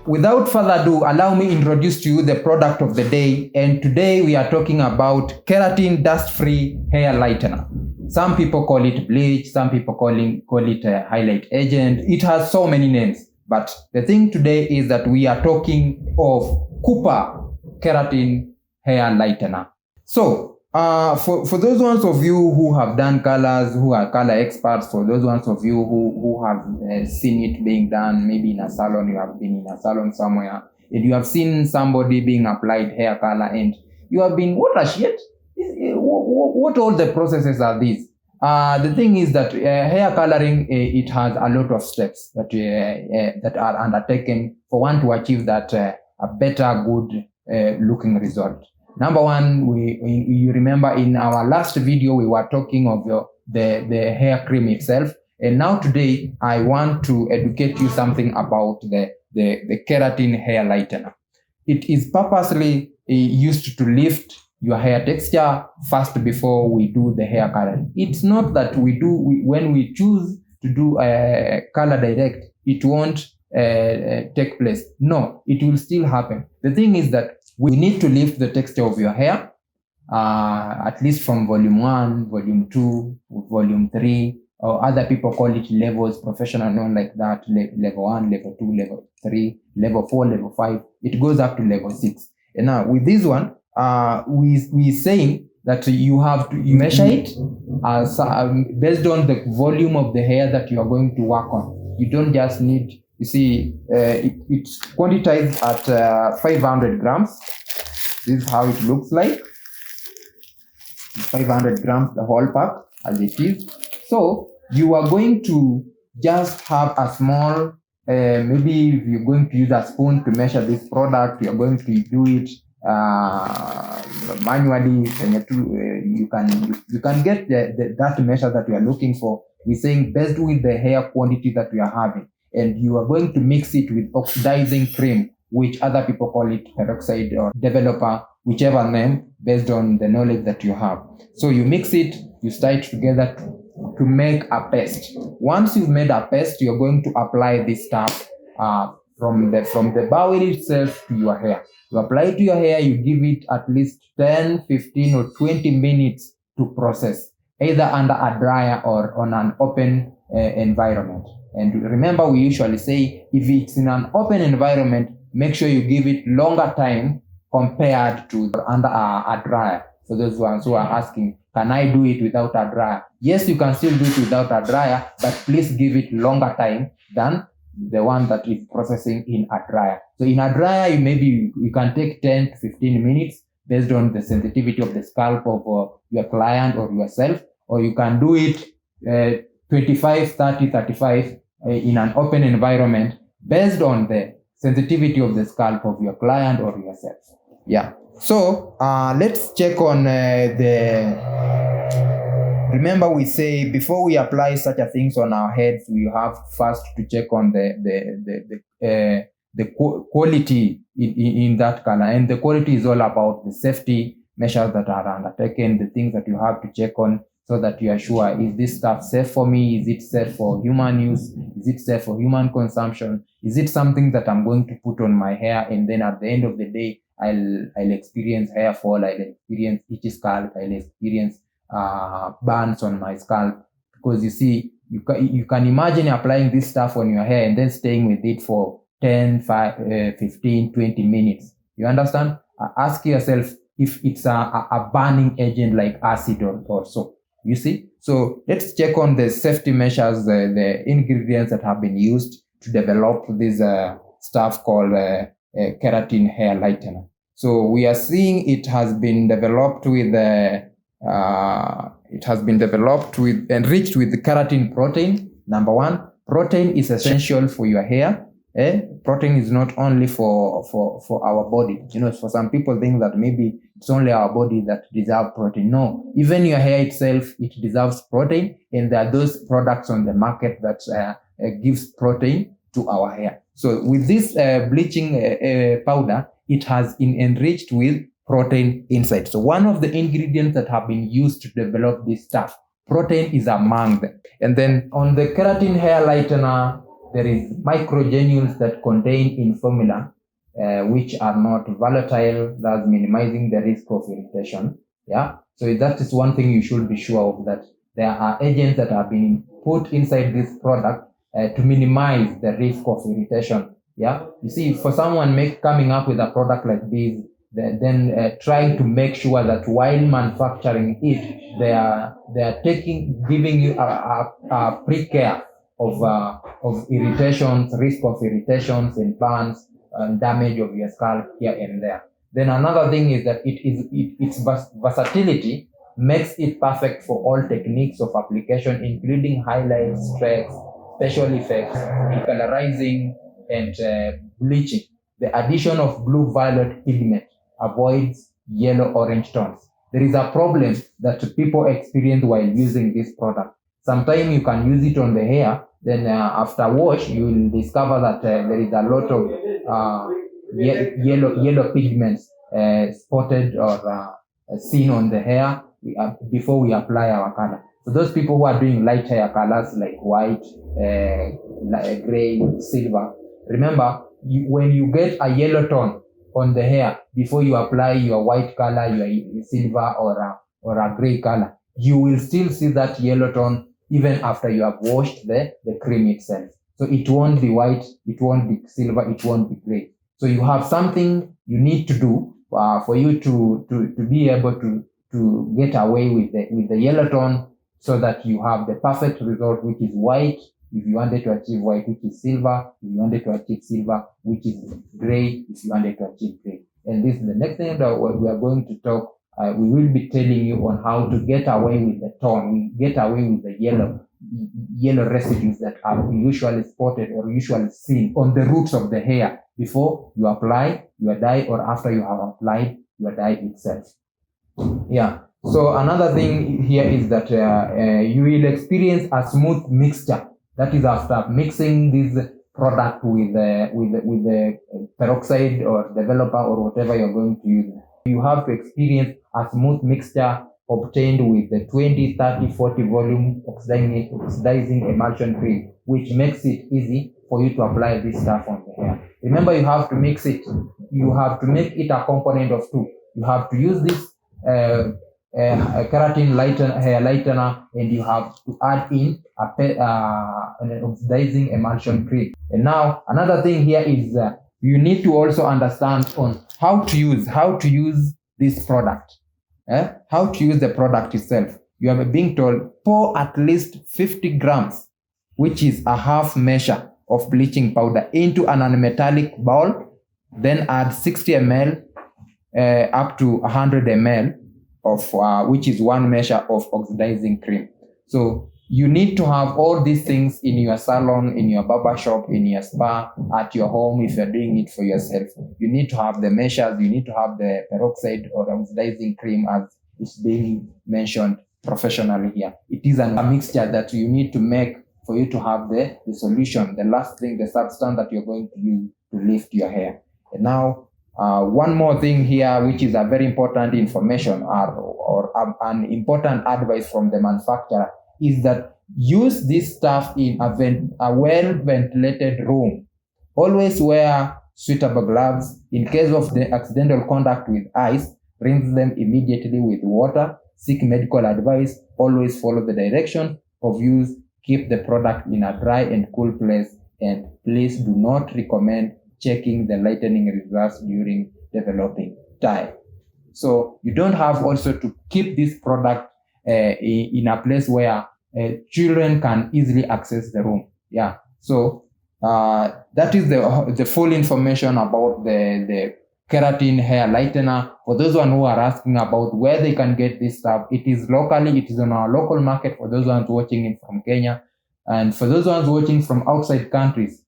without further ado, allow me introduce to you the product of the day. And today we are talking about keratin dust-free hair lightener. Some people call it bleach, some people call it a highlight agent. It has so many names. But the thing today is that we are talking of Cooper keratin hair lightener. So, for those ones of you who have done colors, who are color experts, for those ones of you who have seen it being done, maybe in a salon, you have been in a salon somewhere, and you have seen somebody being applied hair color, and you have been, what a shit? What all the processes are these? The thing is that hair coloring, it has a lot of steps that are undertaken for one to achieve that a better, good looking result. Number one, you remember in our last video, we were talking of the hair cream itself. And now today, I want to educate you something about the keratin hair lightener. It is purposely used to lift your hair texture first before we do the hair coloring. It's not that when we choose to do color direct, it won't take place. No, it will still happen. The thing is that we need to lift the texture of your hair, at least from volume 1, volume 2, volume 3, or other people call it levels, professional known like that, level 1, level 2, level 3, level 4, level 5. It goes up to level 6. And now with this one, we saying that you have to measure it based on the volume of the hair that you are going to work on. You don't just need, you see, it's quantized at 500 grams. This is how it looks like. 500 grams, the whole pack as it is. So you are going to just have a small, maybe if you're going to use a spoon to measure this product, you're going to do it manually. You can get that measure that you are looking for. We're saying based with the hair quantity that we are having. And you are going to mix it with oxidizing cream, which other people call it peroxide or developer, whichever name, based on the knowledge that you have. So you mix it, you stir it together to make a paste. Once you've made a paste, you're going to apply this stuff from the bowl itself to your hair. You apply it to your hair, you give it at least 10, 15 or 20 minutes to process, either under a dryer or on an open environment. And remember, we usually say if it's in an open environment, make sure you give it longer time compared to under a dryer. For those ones who are asking, can I do it without a dryer? Yes, you can still do it without a dryer, but please give it longer time than the one that is processing in a dryer. So in a dryer, you can take 10 to 15 minutes based on the sensitivity of the scalp of your client or yourself, or you can do it 25, 30, 35 in an open environment based on the sensitivity of the scalp of your client or yourself. Yeah. So let's check on remember we say before we apply such a things on our heads, we have first to check on the quality in that color. And the quality is all about the safety measures that are undertaken, the things that you have to check on, so that you are sure, is this stuff safe for me? Is it safe for human use? Is it safe for human consumption? Is it something that I'm going to put on my hair and then at the end of the day, I'll experience hair fall, I'll experience itchy scalp, I'll experience burns on my scalp? Because you see, you can imagine applying this stuff on your hair and then staying with it for 10, 15, 20 minutes. You understand? Ask yourself if it's a burning agent like acid or so. You see? So let's check on the safety measures, the ingredients that have been used to develop this stuff called keratin hair lightener. So we are seeing it has been developed with enriched with keratin protein. Number one, protein is essential for your hair. Protein is not only for our body. You know, for some people think that maybe it's only our body that deserves protein. No, even your hair itself, it deserves protein. And there are those products on the market that gives protein to our hair. So with this bleaching powder, it has been enriched with protein inside. So one of the ingredients that have been used to develop this stuff, protein is among them. And then on the keratin hair lightener, there is microgranules that contain in formula which are not volatile, thus minimizing the risk of irritation. Yeah, so that is one thing you should be sure of, that there are agents that have been put inside this product to minimize the risk of irritation. Yeah, you see, for someone coming up with a product like this, then trying to make sure that while manufacturing it, they are giving you a pre-care of irritations, risk of irritations in plants, and damage of your scalp here and there. Then another thing is that its versatility makes it perfect for all techniques of application, including highlights, strokes, special effects, decolorizing, and bleaching. The addition of blue-violet pigment avoids yellow-orange tones. There is a problem that people experience while using this product. Sometimes you can use it on the hair, then after wash, you will discover that there is a lot of yellow pigments spotted or seen on the hair before we apply our color. So those people who are doing light hair colors like white, gray, silver, remember, when you get a yellow tone on the hair before you apply your white color, your silver or a gray color, you will still see that yellow tone even after you have washed the cream itself. So it won't be white, it won't be silver, it won't be gray. So you have something you need to do for you to be able to get away with the yellow tone, so that you have the perfect result, which is white if you wanted to achieve white, which is silver if you wanted to achieve silver, which is gray if you wanted to achieve gray. And this is the next thing that we are going to talk. We will be telling you on how to get away with the tone, we get away with the yellow residues that are usually spotted or usually seen on the roots of the hair before you apply your dye or after you have applied your dye itself. Yeah. So another thing here is that you will experience a smooth mixture. That is after mixing this product with the peroxide or developer or whatever you're going to use. You have to experience a smooth mixture obtained with the 20, 30, 40 volume oxidizing emulsion cream, which makes it easy for you to apply this stuff on the hair. Remember, you have to mix it. You have to make it a component of two. You have to use this keratin hair lightener, and you have to add in an oxidizing emulsion cream. And now another thing here is you need to also understand on how to use this product. How to use the product itself. You are being told pour at least 50 grams, which is a half measure of bleaching powder, into an unmetallic bowl, then add 60 ml up to 100 ml of which is one measure of oxidizing cream. So you need to have all these things in your salon, in your barber shop, in your spa, at your home if you're doing it for yourself. You need to have the measures, you need to have the peroxide or oxidizing cream as is being mentioned professionally here. It is a mixture that you need to make for you to have the solution, the last thing, the substance that you're going to use to lift your hair. And now, one more thing here, which is a very important information or an important advice from the manufacturer, is that use this stuff in a well-ventilated room. Always wear suitable gloves. In case of the accidental contact with ice, rinse them immediately with water. Seek medical advice. Always follow the direction of use. Keep the product in a dry and cool place. And please do not recommend checking the lightening results during developing time. So you don't have also to keep this product in a place where children can easily access the room. Yeah. So that is the full information about the keratin hair lightener. For those who are asking about where they can get this stuff, it is locally, it is on our local market for those ones watching it from Kenya. And for those ones watching from outside countries,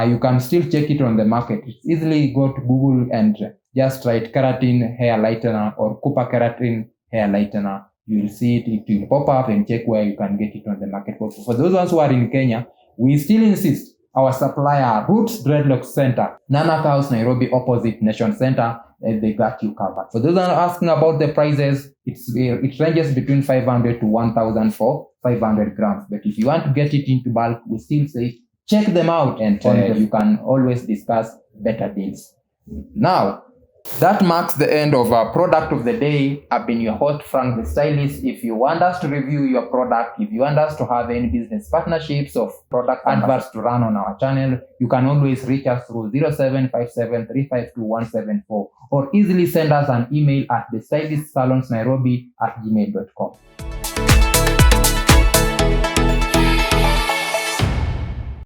you can still check it on the market. It's easily go to Google and just write keratin hair lightener or Cooper keratin hair lightener. You will see it, it will pop up, and check where you can get it on the market. But for those ones who are in Kenya, we still insist our supplier, Roots Dreadlocks Center, NANAK House, Nairobi, opposite Nation Center, they got you covered. For those who are asking about the prices, it ranges between 500 to 1,000 for 500 grams. But if you want to get it into bulk, we still say check them out, and you can always discuss better deals. Now, that marks the end of our product of the day. I've been your host, Frank the Stylist. If you want us to review your product, if you want us to have any business partnerships of product adverts to run on our channel, you can always reach us through 0757352174 or easily send us an email at thestylistsalonsnairobi@gmail.com.